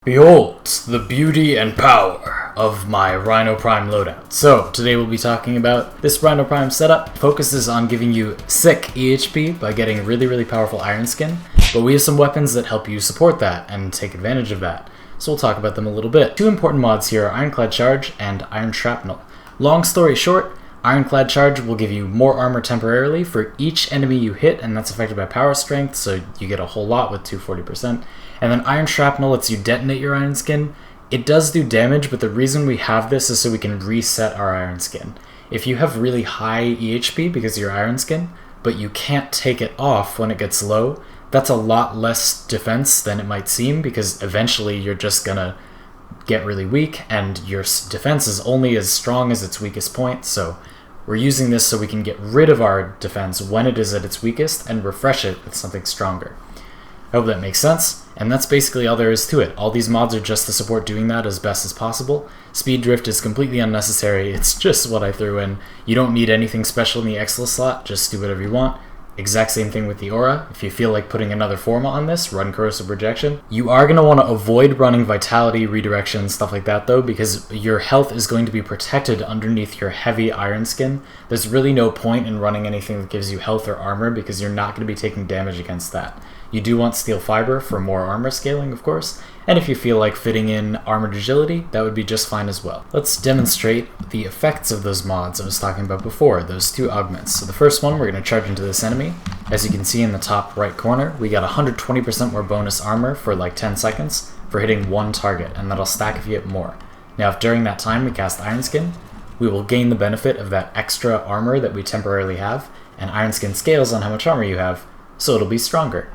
Behold the beauty and power of my Rhino Prime loadout. So, today we'll be talking about this Rhino Prime setup. Focuses on giving you sick EHP by getting really powerful Iron Skin, but we have some weapons that help you support that and take advantage of that. So we'll talk about them a little bit. Two important mods here are Ironclad Charge and Iron Shrapnel. Long story short, Ironclad Charge will give you more armor temporarily for each enemy you hit, and that's affected by power strength, so you get a whole lot with 240%. And then Iron Shrapnel lets you detonate your Iron Skin. It does do damage, but the reason we have this is so we can reset our Iron Skin. If you have really high EHP because of your Iron Skin, but you can't take it off when it gets low, that's a lot less defense than it might seem, because eventually you're just gonna get really weak, and your defense is only as strong as its weakest point, so we're using this so we can get rid of our defense when it is at its weakest and refresh it with something stronger. I hope that makes sense, and that's basically all there is to it. All these mods are just to support doing that as best as possible. Speed Drift is completely unnecessary, it's just what I threw in. You don't need anything special in the Excel slot, just do whatever you want. Exact same thing with the aura. If you feel like putting another forma on this, run Corrosive Rejection. You are going to want to avoid running Vitality, Redirection, stuff like that though, because your health is going to be protected underneath your heavy Iron Skin. There's really no point in running anything that gives you health or armor because you're not going to be taking damage against that. You do want Steel Fiber for more armor scaling, of course, and if you feel like fitting in Armored Agility, that would be just fine as well. Let's demonstrate the effects of those mods I was talking about before, those two augments. So the first one, we're going to charge into this enemy. As you can see in the top right corner, we got 120% more bonus armor for like 10 seconds for hitting one target, and that'll stack if you hit more. Now if during that time we cast Iron Skin, we will gain the benefit of that extra armor that we temporarily have, and Iron Skin scales on how much armor you have, so it'll be stronger.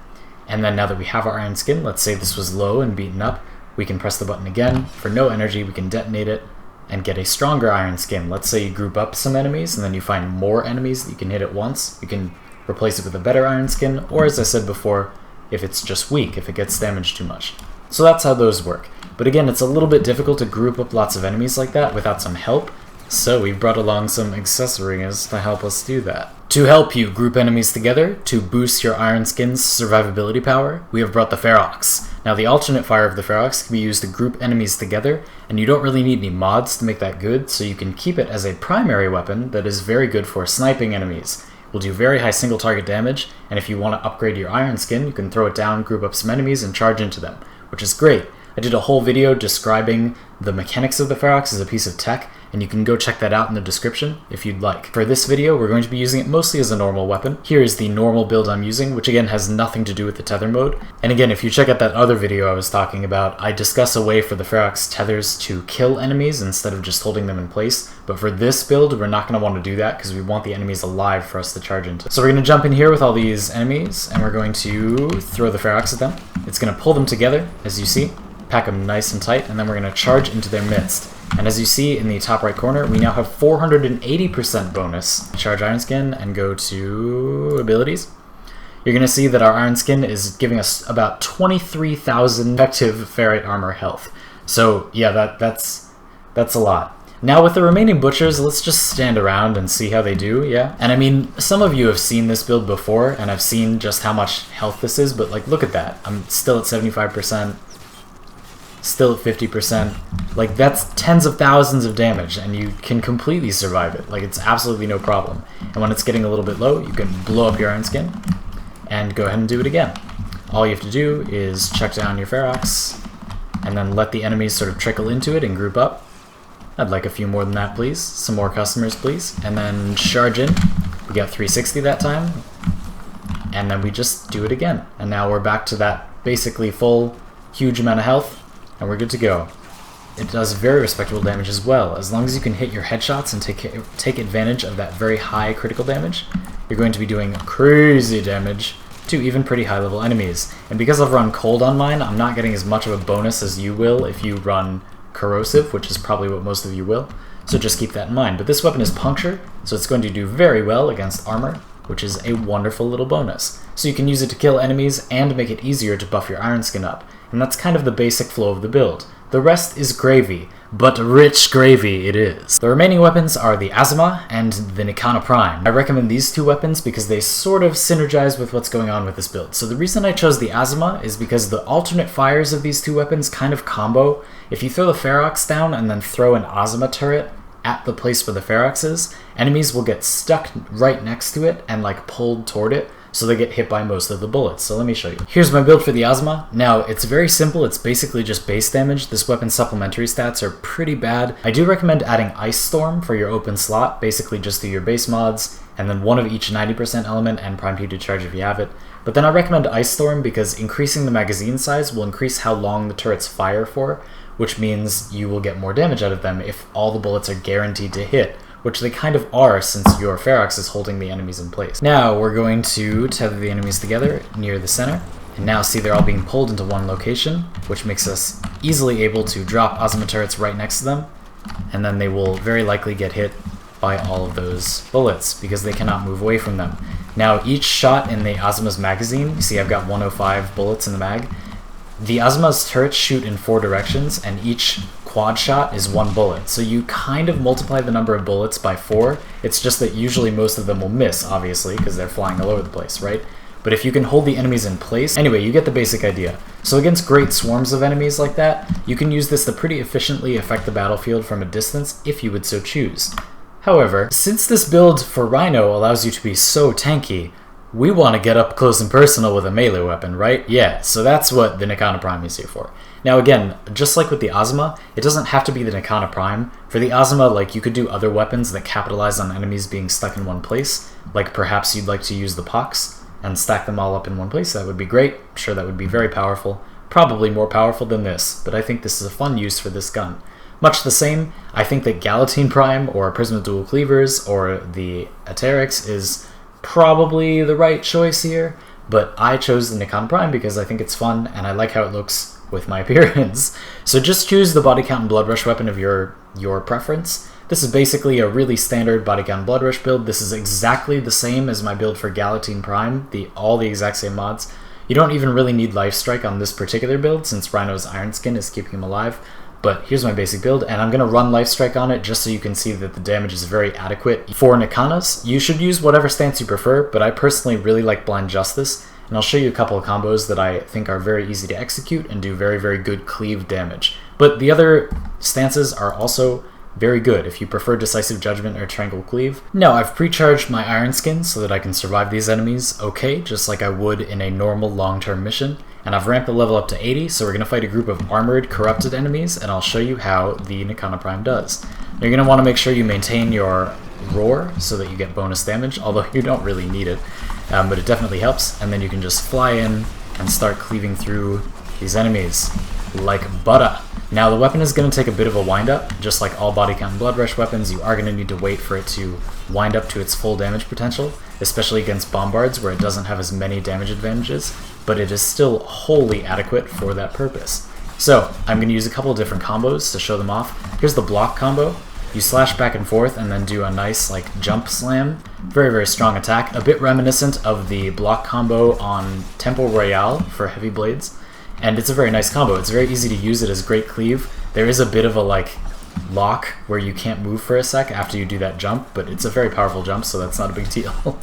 And then now that we have our Iron Skin, let's say this was low and beaten up, we can press the button again. For no energy, we can detonate it and get a stronger Iron Skin. Let's say you group up some enemies and then you find more enemies that you can hit at once. You can replace it with a better Iron Skin, or as I said before, if it's just weak, if it gets damaged too much. So that's how those work. But again, it's a little bit difficult to group up lots of enemies like that without some help, so we've brought along some accessories to help us do that. To help you group enemies together, to boost your Iron Skin's survivability power, we have brought the Ferrox. Now the alternate fire of the Ferrox can be used to group enemies together, and you don't really need any mods to make that good, so you can keep it as a primary weapon that is very good for sniping enemies. It will do very high single target damage, and if you want to upgrade your Iron Skin, you can throw it down, group up some enemies, and charge into them, which is great. I did a whole video describing the mechanics of the Ferrox as a piece of tech, and you can go check that out in the description if you'd like. For this video, we're going to be using it mostly as a normal weapon. Here is the normal build I'm using, which again has nothing to do with the tether mode. And again, if you check out that other video I was talking about, I discuss a way for the Ferrox tethers to kill enemies instead of just holding them in place. But for this build, we're not going to want to do that because we want the enemies alive for us to charge into. So we're going to jump in here with all these enemies, and we're going to throw the Ferrox at them. It's going to pull them together, as you see. Pack them nice and tight, and then we're going to charge into their midst. And as you see in the top right corner, we now have 480% bonus. Charge Iron Skin and go to abilities. You're going to see that our Iron Skin is giving us about 23,000 effective ferrite armor health. So yeah, that's a lot. Now with the remaining butchers, let's just stand around and see how they do, yeah? And I mean, some of you have seen this build before, and I've seen just how much health this is, but like, look at that. I'm still at 75%. Still at 50%, like that's tens of thousands of damage, and you can completely survive it. Like, it's absolutely no problem. And when it's getting a little bit low, you can blow up your Iron Skin and go ahead and do it again. All you have to do is chuck down your Ferrox and then let the enemies sort of trickle into it and group up. I'd like a few more than that, please. Some more customers, please. And then charge in. We got 360 that time, and then we just do it again. And now we're back to that basically full, huge amount of health, and we're good to go. It does very respectable damage as well. As long as you can hit your headshots and take advantage of that very high critical damage, you're going to be doing crazy damage to even pretty high level enemies. And because I've run cold on mine, I'm not getting as much of a bonus as you will if you run corrosive, which is probably what most of you will. So just keep that in mind. But this weapon is puncture, so it's going to do very well against armor, which is a wonderful little bonus. So you can use it to kill enemies and make it easier to buff your Iron Skin up. And that's kind of the basic flow of the build. The rest is gravy, but rich gravy it is. The remaining weapons are the Azima and the Nikana Prime. I recommend these two weapons because they sort of synergize with what's going on with this build. So the reason I chose the Azima is because the alternate fires of these two weapons kind of combo. If you throw the Ferrox down and then throw an Azima turret at the place where the Ferrox is, enemies will get stuck right next to it and like pulled toward it, so they get hit by most of the bullets. So let me show you. Here's my build for the Azima. Now, it's very simple. It's basically just base damage. This weapon's supplementary stats are pretty bad. I do recommend adding Ice Storm for your open slot. Basically just do your base mods, and then one of each 90% element and Prime P to charge if you have it. But then I recommend Ice Storm because increasing the magazine size will increase how long the turrets fire for, which means you will get more damage out of them if all the bullets are guaranteed to hit, which they kind of are since your Ferrox is holding the enemies in place. Now we're going to tether the enemies together near the center, and now see they're all being pulled into one location, which makes us easily able to drop Azima turrets right next to them, and then they will very likely get hit by all of those bullets because they cannot move away from them. Now each shot in the Azima's magazine, you see I've got 105 bullets in the mag. The Azima's turrets shoot in 4 directions, and each quad shot is 1 bullet. So you kind of multiply the number of bullets by 4. It's just that usually most of them will miss, obviously, because they're flying all over the place, right? But if you can hold the enemies in place, anyway, you get the basic idea. So against great swarms of enemies like that, you can use this to pretty efficiently affect the battlefield from a distance if you would so choose. However, since this build for Rhino allows you to be so tanky, we want to get up close and personal with a melee weapon, right? Yeah, so that's what the Nikana Prime is here for. Now again, just like with the Azima, it doesn't have to be the Nikana Prime. For the Azima, like, you could do other weapons that capitalize on enemies being stuck in one place, like perhaps you'd like to use the Pox and stack them all up in one place. That would be great. I'm sure that would be very powerful. Probably more powerful than this, but I think this is a fun use for this gun. Much the same, I think that Galatine Prime or Prism of Dual Cleavers or the Aterix is probably the right choice here, but I chose the Nikana Prime because I think it's fun and I like how it looks with my appearance. So just choose the body count and blood rush weapon of your preference. This is basically a really standard body count and blood rush build. This is exactly the same as my build for Galatine Prime, all the exact same mods. You don't even really need Life Strike on this particular build since Rhino's Iron Skin is keeping him alive. But here's my basic build, and I'm going to run Life Strike on it just so you can see that the damage is very adequate. For Nikanas, you should use whatever stance you prefer, but I personally really like Blind Justice, and I'll show you a couple of combos that I think are very easy to execute and do very, very good cleave damage. But the other stances are also very good if you prefer Decisive Judgment or Triangle Cleave. Now, I've pre-charged my Iron Skin so that I can survive these enemies okay, just like I would in a normal long-term mission. And I've ramped the level up to 80, so we're going to fight a group of armored, corrupted enemies, and I'll show you how the Nikana Prime does. You're going to want to make sure you maintain your roar so that you get bonus damage, although you don't really need it, but it definitely helps. And then you can just fly in and start cleaving through these enemies like butter. Now the weapon is going to take a bit of a wind up, just like all body count and blood rush weapons. You are going to need to wait for it to wind up to its full damage potential, especially against bombards where it doesn't have as many damage advantages, but it is still wholly adequate for that purpose. So I'm going to use a couple of different combos to show them off. Here's the block combo. You slash back and forth and then do a nice like jump slam. Very, very strong attack, a bit reminiscent of the block combo on Temple Royale for heavy blades. And it's a very nice combo. It's very easy to use it as great cleave. There is a bit of a like lock where you can't move for a sec after you do that jump, but it's a very powerful jump, so that's not a big deal.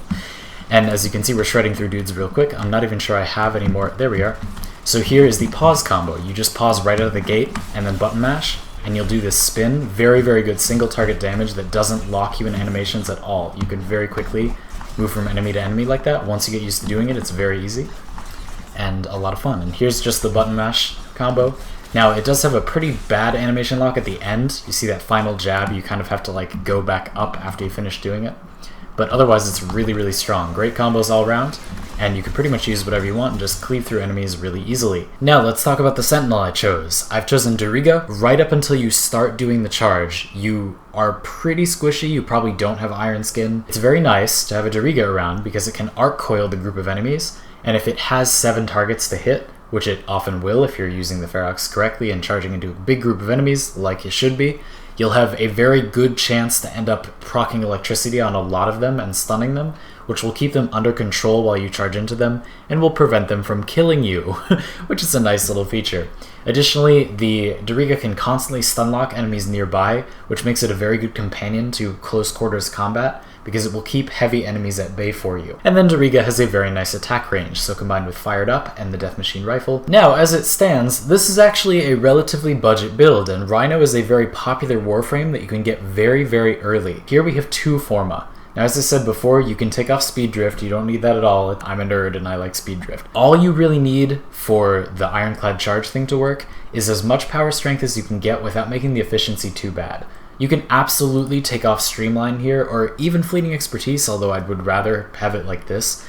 And as you can see, we're shredding through dudes real quick. I'm not even sure I have any more. There we are. So here is the pause combo. You just pause right out of the gate and then button mash, and you'll do this spin. Very, very good single target damage that doesn't lock you in animations at all. You can very quickly move from enemy to enemy like that. Once you get used to doing it, it's very easy and a lot of fun. And here's just the button mash combo. Now it does have a pretty bad animation lock at the end. You see that final jab, you kind of have to like go back up after you finish doing it. But otherwise it's really, really strong. Great combos all around, and you can pretty much use whatever you want and just cleave through enemies really easily. Now let's talk about the Sentinel I chose. I've chosen Doriga. Right up until you start doing the charge, you are pretty squishy. You probably don't have Iron Skin. It's very nice to have a Doriga around because it can arc coil the group of enemies, and if it has 7 targets to hit, which it often will if you're using the Ferrox correctly and charging into a big group of enemies like it should be, you'll have a very good chance to end up proccing electricity on a lot of them and stunning them, which will keep them under control while you charge into them and will prevent them from killing you, which is a nice little feature. Additionally, the Dariga can constantly stunlock enemies nearby, which makes it a very good companion to close quarters combat, because it will keep heavy enemies at bay for you. And then Dariga has a very nice attack range, so combined with Fired Up and the Death Machine Rifle. Now, as it stands, this is actually a relatively budget build, and Rhino is a very popular Warframe that you can get very, very early. Here we have 2 Forma. Now, as I said before, you can take off Speed Drift. You don't need that at all. I'm a nerd and I like Speed Drift. All you really need for the Ironclad Charge thing to work is as much power strength as you can get without making the efficiency too bad. You can absolutely take off Streamline here, or even Fleeting Expertise, although I would rather have it like this,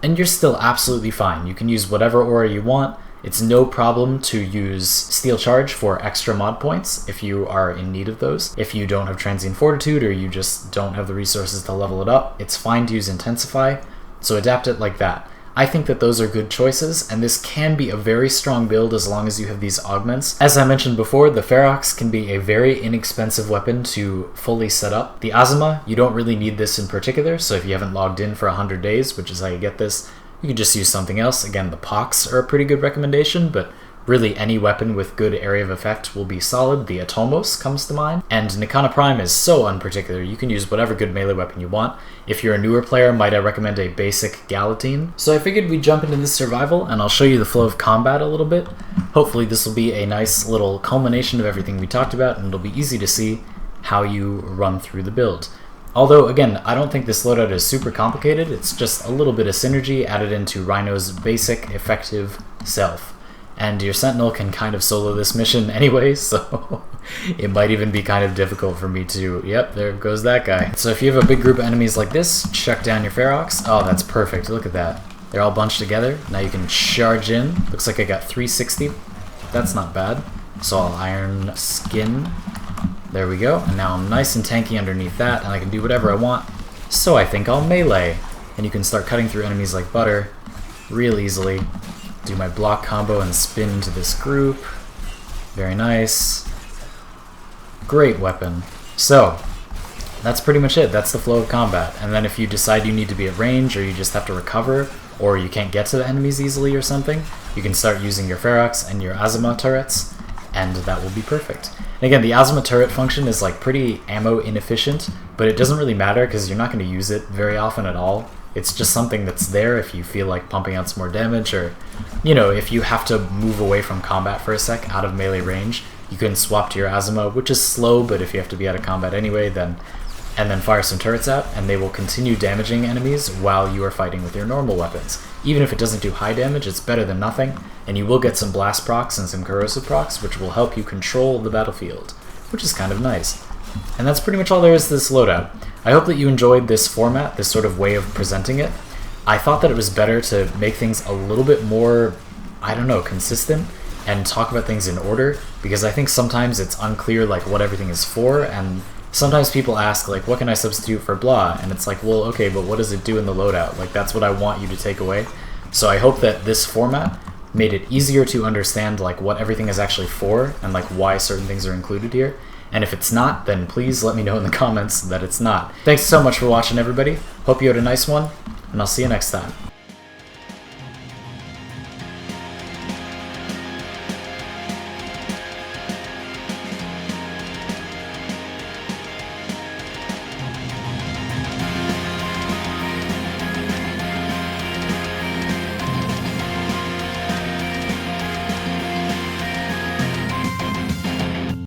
and you're still absolutely fine. You can use whatever aura you want. It's no problem to use Steel Charge for extra mod points if you are in need of those. If you don't have Transient Fortitude or you just don't have the resources to level it up, it's fine to use Intensify, so adapt it like that. I think that those are good choices, and this can be a very strong build as long as you have these augments. As I mentioned before, the Ferrox can be a very inexpensive weapon to fully set up. The Azima, you don't really need this in particular, so if you haven't logged in for 100 days, which is how you get this, you could just use something else. Again, the Pox are a pretty good recommendation, but really any weapon with good area of effect will be solid. The Atomos comes to mind. And Nikana Prime is so unparticular. You can use whatever good melee weapon you want. If you're a newer player, might I recommend a basic Galatine. So I figured we'd jump into this survival, and I'll show you the flow of combat a little bit. Hopefully this will be a nice little culmination of everything we talked about, and it'll be easy to see how you run through the build. Although, again, I don't think this loadout is super complicated. It's just a little bit of synergy added into Rhino's basic, effective self. And your Sentinel can kind of solo this mission anyway, so it might even be kind of difficult for me to... Yep, there goes that guy. So if you have a big group of enemies like this, chuck down your Ferrox. Oh, that's perfect. Look at that. They're all bunched together. Now you can charge in. Looks like I got 360. That's not bad. So I'll Iron Skin. There we go. And now I'm nice and tanky underneath that, and I can do whatever I want. So I think I'll melee. And you can start cutting through enemies like butter real easily. Do my block combo and spin into this group. Very nice. Great weapon. So, that's pretty much it. That's the flow of combat. And then if you decide you need to be at range, or you just have to recover, or you can't get to the enemies easily or something, you can start using your Ferrox and your Azima turrets, and that will be perfect. And again, the Azima turret function is like pretty ammo inefficient, but it doesn't really matter because you're not going to use it very often at all. It's just something that's there if you feel like pumping out some more damage, or, you know, if you have to move away from combat for a sec out of melee range, you can swap to your Azima, which is slow, but if you have to be out of combat anyway, then fire some turrets out, and they will continue damaging enemies while you are fighting with your normal weapons. Even if it doesn't do high damage, it's better than nothing, and you will get some blast procs and some corrosive procs, which will help you control the battlefield, which is kind of nice. And that's pretty much all there is to this loadout. I hope that you enjoyed this format, this sort of way of presenting it. I thought that it was better to make things a little bit more, I don't know, consistent, and talk about things in order, because I think sometimes it's unclear like what everything is for, and sometimes people ask like, what can I substitute for blah? And it's like, well, okay, but what does it do in the loadout? Like, that's what I want you to take away. So I hope that this format made it easier to understand like what everything is actually for, and like why certain things are included here. And if it's not, then please let me know in the comments that it's not. Thanks so much for watching, everybody. Hope you had a nice one, and I'll see you next time.